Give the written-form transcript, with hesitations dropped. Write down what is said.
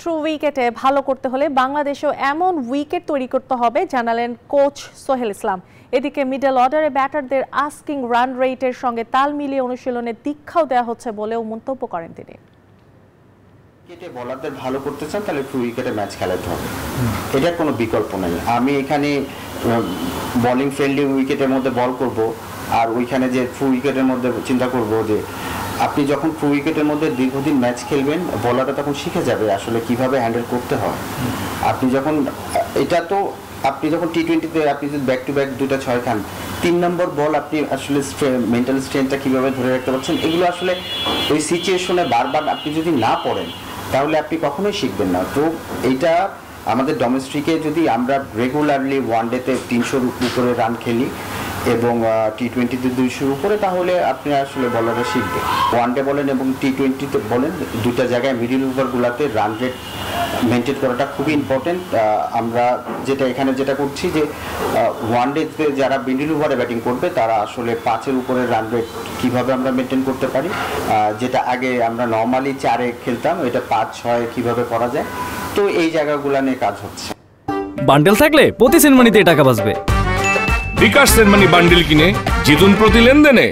True উইকেটে ভালো করতে হলে বাংলাদেশেও এমন উইকেট তৈরি করতে হবে জানালেন কোচ সোহেল ইসলাম। এদিকে মিডল অর্ডারে ব্যাটারদের আস্কিং রান রেটের সঙ্গে তাল মিলিয়ে অনুশীলনে দীক্ষাও দেওয়া হচ্ছে বলেও মন্তব্য করেন তিনি। উইকেটে বোলারদের ভালো করতে চান তাহলে ট্রু উইকেটে ম্যাচ খেলাতে হবে, এটার কোনো বিকল্প নেই। আমি এখানে বোলিং ফ্রেন্ডলি উইকেটের মধ্যে বল করব, আর ওইখানে যে ট্রু উইকেটের মধ্যে চিন্তা করব যে আপনি যখন ট্রু উইকেটের মধ্যে দীর্ঘদিন ম্যাচ খেলবেন বোলাররা তখন শিখে যাবে আসলে কিভাবে হ্যান্ডেল করতে হয়। আপনি যখন এটা তো আপনি যখন টি-20-তে আপনি যদি ব্যাক টু ব্যাক 2টা 6 খান, 3 নম্বর বল আপনি আসলে মেন্টাল স্ট্রেংথটা কীভাবে ধরে রাখতে পারছেন, এগুলো আসলে ওই সিচুয়েশনে বারবার আপনি যদি না পড়েন তাহলে আপনি কখনোই শিখবেন না। তো এইটা আমাদের ডোমেস্টিকে যদি আমরা রেগুলারলি ওয়ানডেতে 300-র উপরে রান খেলি এবং টি-20-তে 200-র উপরে, তাহলে আপনি আসলে বলাররা শিখবে। ওয়ানডে বলেন এবং টি-20-তে বলেন, দুটা জায়গায় মিডিল ওভারগুলোতে রান রেট মেনটেন করাটা খুবই ইম্পর্টেন্ট। আমরা যেটা করছি যে ওয়ানডেতে যারা মিডিল ওভারে ব্যাটিং করবে তারা আসলে 5-এর উপরে রান রেট কীভাবে আমরা মেনটেন করতে পারি, যেটা আগে আমরা নর্মালি 4-এ খেলতাম, এটা 5-6 কীভাবে করা যায়, তো এই জায়গাগুলো নিয়ে কাজ হচ্ছে। বান্ডেল থাকলে প্রতি সেনমানিতে টাকা বাঁচবে। বিকাশ সেনমানি বান্ডেল কিনে জিতুন প্রতি লেনদেনে।